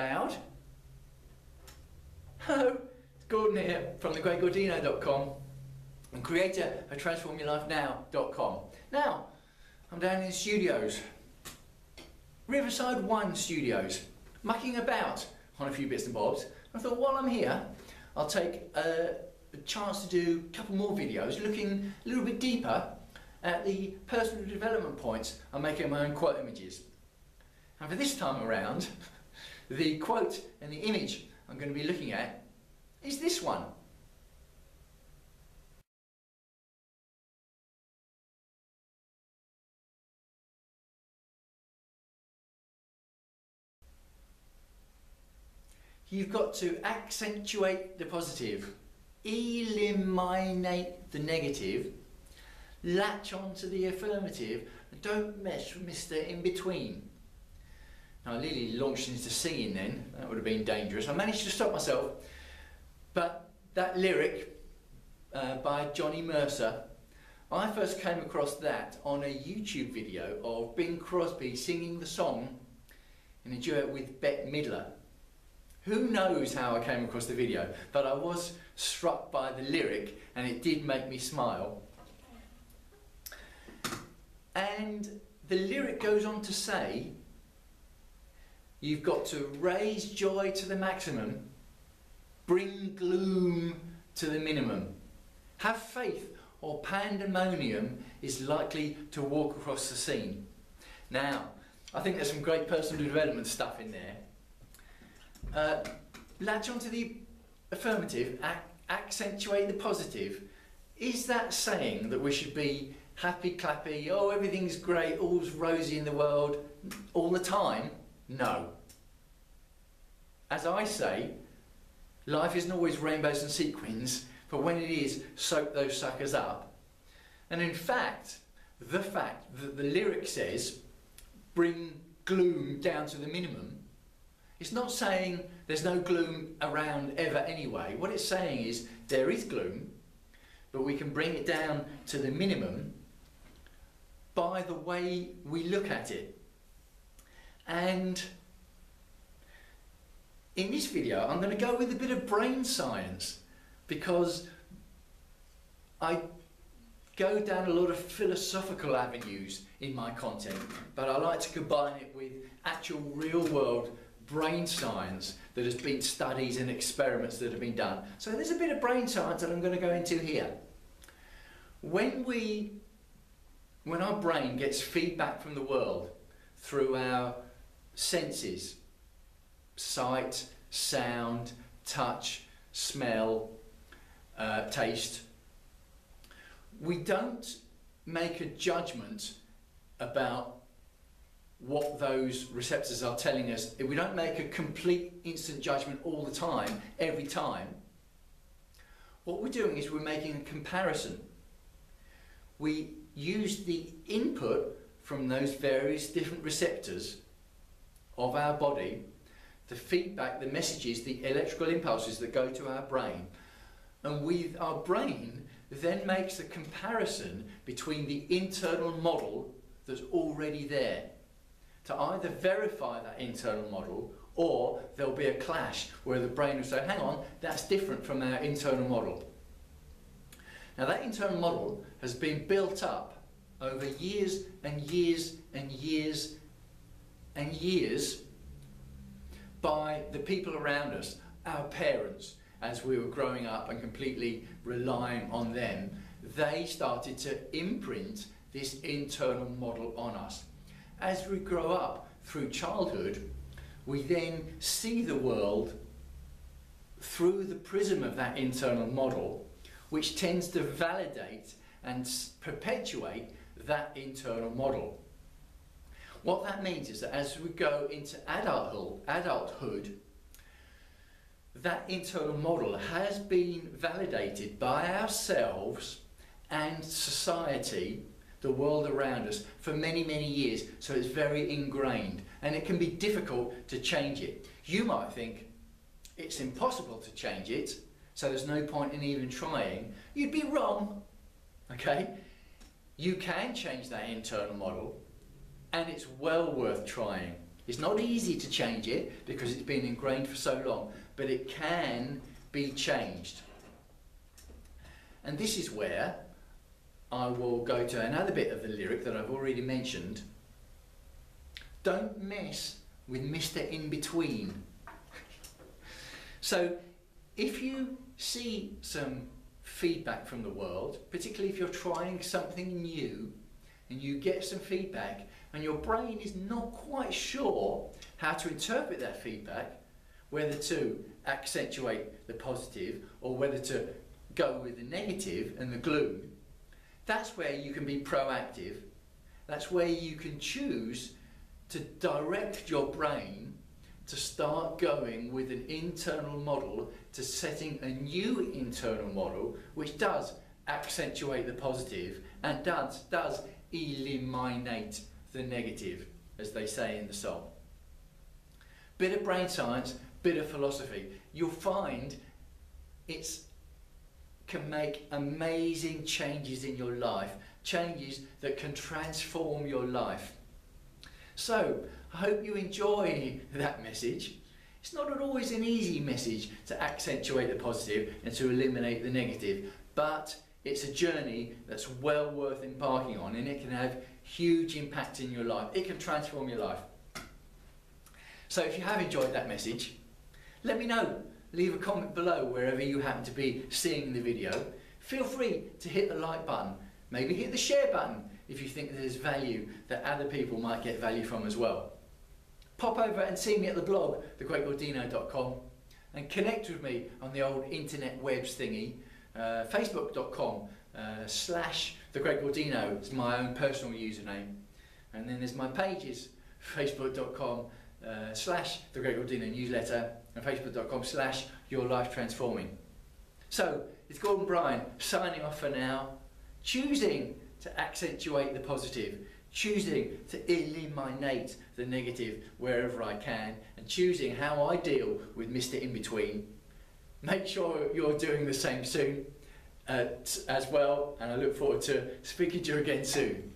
loud. Hello, it's Gordon here from thegreatgordino.com and creator of transformyourlifenow.com. Now, I'm down in the studios, Riverside 1 Studios, mucking about on a few bits and bobs. I thought while I'm here, I'll take a chance to do a couple more videos looking a little bit deeper at the personal development points I'm making my own quote images. And for this time around, the quote and the image I'm going to be looking at is this one. You've got to accentuate the positive, eliminate the negative, latch on to the affirmative, and don't mess with Mr. In Between. Now I nearly launched into singing then, that would have been dangerous. I managed to stop myself, but that lyric by Johnny Mercer, I first came across that on a YouTube video of Bing Crosby singing the song in a duet with Bette Midler. Who knows how I came across the video, but I was struck by the lyric and it did make me smile. And the lyric goes on to say, you've got to raise joy to the maximum, bring gloom to the minimum. Have faith or pandemonium is likely to walk across the scene. Now, I think there's some great personal development stuff in there. Latch onto the affirmative, accentuate the positive. Is that saying that we should be happy clappy, oh everything's great, all's rosy in the world all the time? No. As I say, life isn't always rainbows and sequins, but when it is, soak those suckers up. And in fact that the lyric says bring gloom down to the minimum, it's not saying there's no gloom around ever anyway. What it's saying is there is gloom, but we can bring it down to the minimum by the way we look at it. And in this video I'm going to go with a bit of brain science, because I go down a lot of philosophical avenues in my content, but I like to combine it with actual real world brain science that has been studies and experiments that have been done. So there's a bit of brain science that I'm going to go into here. When our brain gets feedback from the world through our senses, sight, sound, touch, smell, taste, we don't make a judgment about what those receptors are telling us. We don't make a complete instant judgment all the time, every time. What we're doing is we're making a comparison. We use the input from those various different receptors of our body, the feedback, the messages, the electrical impulses that go to our brain, and our brain then makes a comparison between the internal model that's already there to either verify that internal model, or there'll be a clash where the brain will say, hang on, that's different from our internal model. Now that internal model has been built up over years and years and years and years by the people around us, our parents. As we were growing up and completely relying on them, they started to imprint this internal model on us. As we grow up through childhood, we then see the world through the prism of that internal model, which tends to validate and perpetuate that internal model. What that means is that as we go into adulthood, that internal model has been validated by ourselves and society, the world around us, for many, many years. So it's very ingrained and it can be difficult to change it. You might think it's impossible to change it, so there's no point in even trying. You'd be wrong, okay? You can change that internal model and it's well worth trying. It's not easy to change it because it's been ingrained for so long, but it can be changed. And this is where I will go to another bit of the lyric that I've already mentioned. Don't mess with Mr. In Between. So if you see some feedback from the world, particularly if you're trying something new and you get some feedback and your brain is not quite sure how to interpret that feedback, whether to accentuate the positive or whether to go with the negative and the gloom, that's where you can be proactive. That's where you can choose to direct your brain to start going with an internal model to setting a new internal model which does accentuate the positive and does eliminate the negative, as they say in the song. Bit of brain science, bit of philosophy. You'll find it can make amazing changes in your life, changes that can transform your life. So, I hope you enjoy that message. It's not always an easy message to accentuate the positive and to eliminate the negative, but it's a journey that's well worth embarking on, and it can have huge impact in your life. It can transform your life. So if you have enjoyed that message, let me know. Leave a comment below wherever you happen to be seeing the video. Feel free to hit the like button, maybe hit the share button if you think there's value that other people might get value from as well. Pop over and see me at the blog, thegreatgordino.com, and connect with me on the old internet webs thingy, facebook.com/thegreatgordino is my own personal username, and then there's my pages, facebook.com/thegreatgordino newsletter and facebook.com/yourlifetransforming. So it's Gordon Bryan signing off for now, choosing to accentuate the positive, choosing to eliminate the negative wherever I can, and choosing how I deal with Mr. In Between. Make sure you're doing the same soon as well, and I look forward to speaking to you again soon.